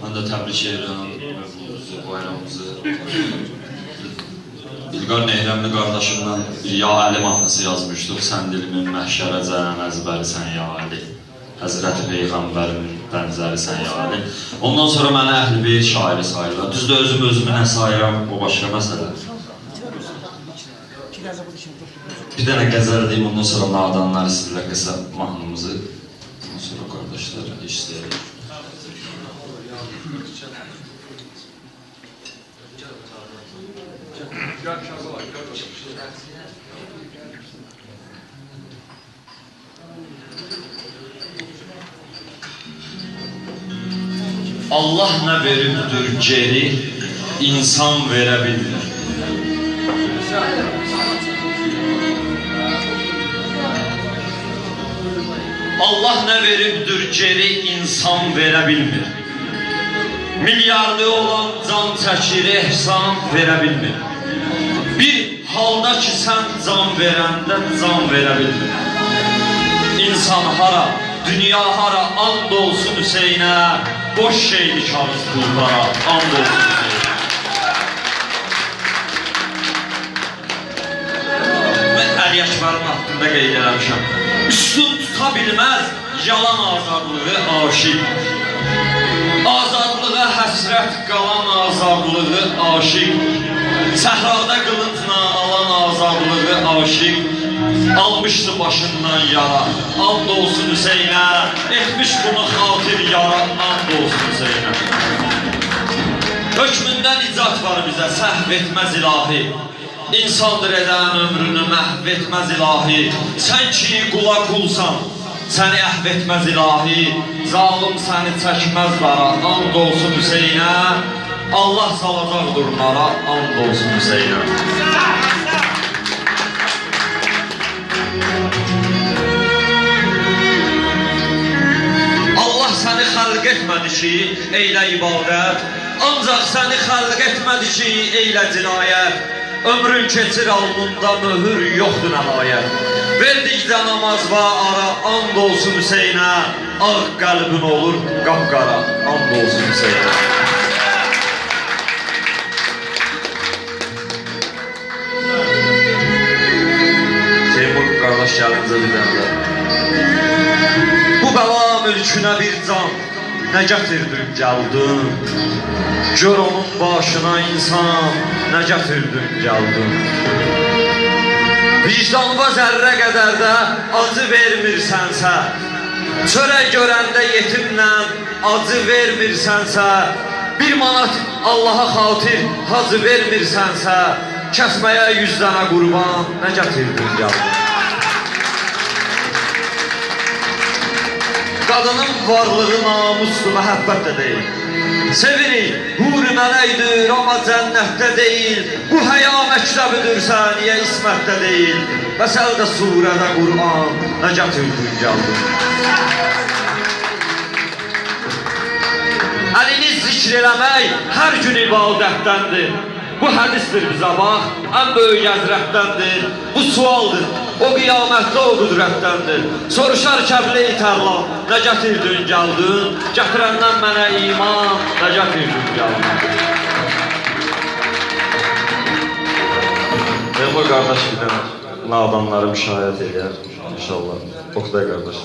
Ben de tebrik ederim bu bayramımızı. İlqar Nehrəmli qardaşımdan bir Ya Əli mahnısı yazmışdıq. Sən dilimin məhşərə cələn əzbəri sən Ya Əli. Həzrəti Peyğəmbərimin bənzəri sən Ya Əli. Ondan sonra mənə Əhl-i Beyt şairi sayırlar. Düzdür, özümü nə sayıram, o başqa məsələ. Bir dənə qəzəl deyim, ondan sonra nadanlar sizlə qısa mahnımızı. Ondan sonra qardaşlar istəyərik. Allah nə veribdir geri, insan verə bilmir. Allah nə veribdir geri, insan verə bilmir. Milyardı olan can çəkir, ehsan verə bilmir. Bir halda ki sən can verəndə can verə bilmir. İnsan hara, dünya hara, and olsun Hüseynə, boş şeydi kağız pullara, and olsun Hüseynə. Mən Əli Əkbərin haqqında qeyd eləmişəm. Üstün tuta bilməz, yalan azadlığı aşiq. Azadlığa həsrət qalan azadlığı aşiq. Səhrada qılıncla alan azadlığı aşiq. Almışdı başından yara, and olsun Hüseynə. Etmiş bunu xatir yara, and olsun Hüseynə. Hökmündən icat var bizə, səhv etməz ilahi. İnsandır edən ömrünü məhv etməz ilahi. Sən ki qula qulsan, səni əhv etməz ilahi. Zalim səni çəkməz dara, and olsun Hüseynə. Allah salacaqdır nara, and olsun Hüseynə. Allah səni xəlq etmədi ki, eylə ibadət. Ancaq səni xəlq etmədi ki, eylə cinayət. Ömrün keçir alnında möhür yoxdur nəhayət. Verdikdə namaz və ara, and olsun Hüseynə. Ağ qəlbin olur qapqara, and olsun Hüseynə. Seymur qardaş gəlincə bir dənə. Bu bəla mülkünə bir can, nə gətirdin gəldin? Gör onun başına insan, nə gətirdin gəldin? Vicdanva zərrə qədər də acı vermirsənsə, çörək görəndə yetimlə acı vermirsənsə, bir manat Allaha xatir hacı vermirsənsə, kəsməyə 100 dənə qurban, nə gətirdin gəldin? Qadının varlığı namuslu, məhəbbət də deyil. Sevirik, hur-i mələkdir, amma cənnətdə deyil. Bu həya məktəbidirsə, niyə ismətdə deyil? Məsəldə surədə Qur'an, nə gətirdin gəldin? Əlini zikr eləmək hər gün ibadətdəndir. Bu hədisdir bizə bax, ən böyük əzrətdəndir. Bu sualdır, o qiyamətdə o qüdrətdəndir. Soruşar Kəblə-i Tərlan, nə gətirdin gəldin? Gətirəndən mənə iman, nə gətirdin gəldin? Bu qardaş bir dənə nadanları müşahət edir, inşallah. Oxuday qardaş.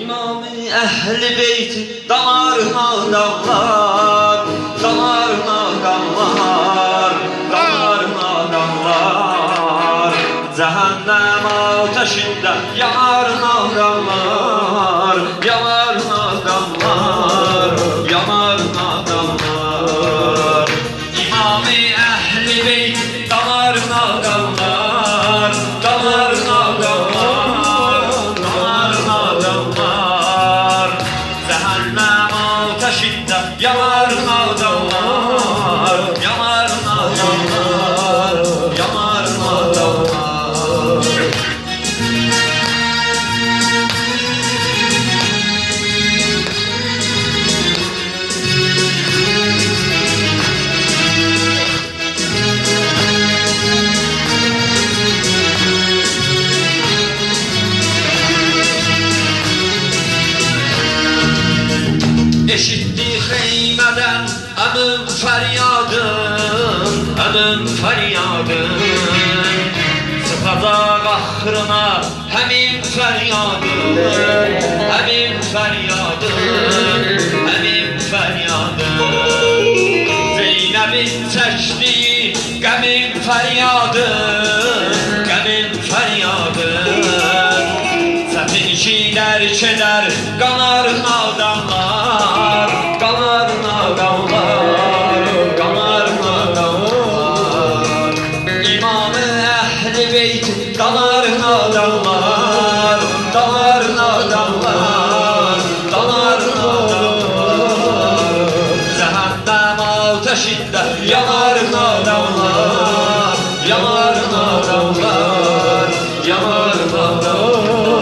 İmam-ı Əhl-i Beyti damarına damlar, damarına damlar, damarına damlar. Cəhənnəm ateşində yanarına damlar, yanarına damlar, yanarına damlar. İmam-ı Əhl-i Beyti damarına damlar, damarına damlar. Yamarına damlar, yamarına damlar, yamarına damlar. fəryadın Sıxacaq axırına həmin fəryadın Həmin fəryadın Həmin fəryadın Zeynəbin çəkdiyi qəmin fəryadın Qəmin fəryadın Səfin işilər kədər qanar nadanlar Qanar nadanlar Qanar nadanlar İmam-ı Əhl-i Beyt qanar nadanlar Qanar nadanlar Qanar nadanlar Cəhənnəm ateşində yanar nadanlar Yanar nadanlar Yanar nadanlar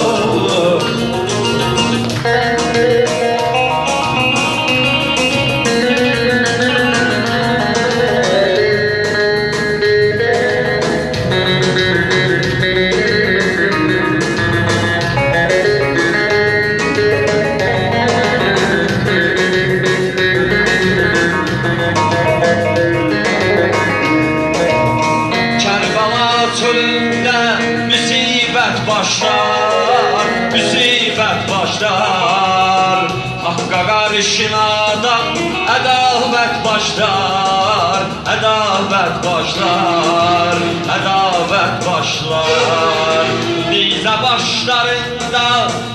başlar, müsibət başlar Haqqa qarışınadan ədavət başlar Ədavət başlar, ədavət başlar Nizə başlarında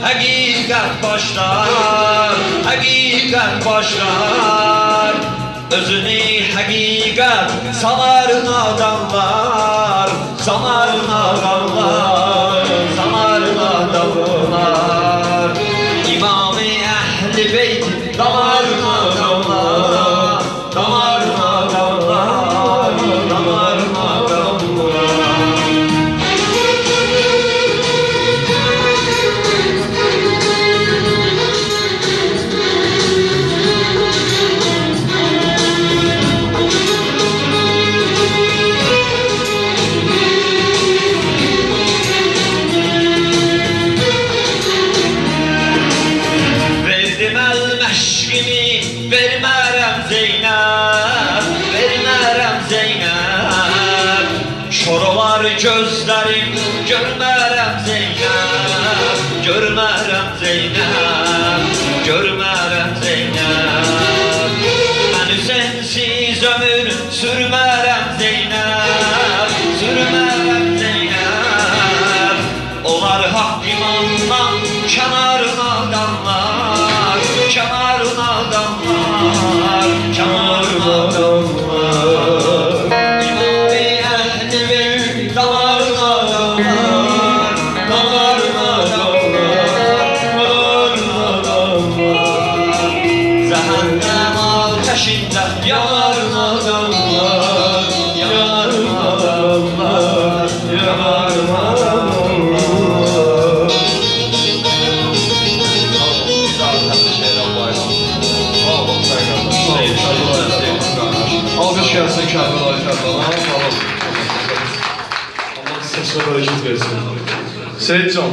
həqiqət başlar Həqiqət başlar Özünü həqiqət salar nadanlar Salar nadanlar Salar nadanlar İmam-ı Əhl-i Beyt damar nadanlar Damar nadanlar Damar nadanlar Vermərəm Zeynəb, vermərəm Zeynəb Şor olar gözlərim, görmərəm Zeynəb Görmərəm Zeynəb, görmərəm Zeynəb Mən sensiz ömür sürmərəm Zeynəb Sürmərəm Zeynəb Olar haqq imandan kənarına damlar Kənarına damlar, kənarına damlar İmam-ı Əhl-i Beyt damarına damlar Damarına damlar, damarına damlar Cəhənnəm ateşində yanarına damlar Yanarına damlar, yanarına damlar Alqış gəlsin Kərbəlayı Fərdana, sağ olun. Allah səslə bərəkət versin. Seyid can.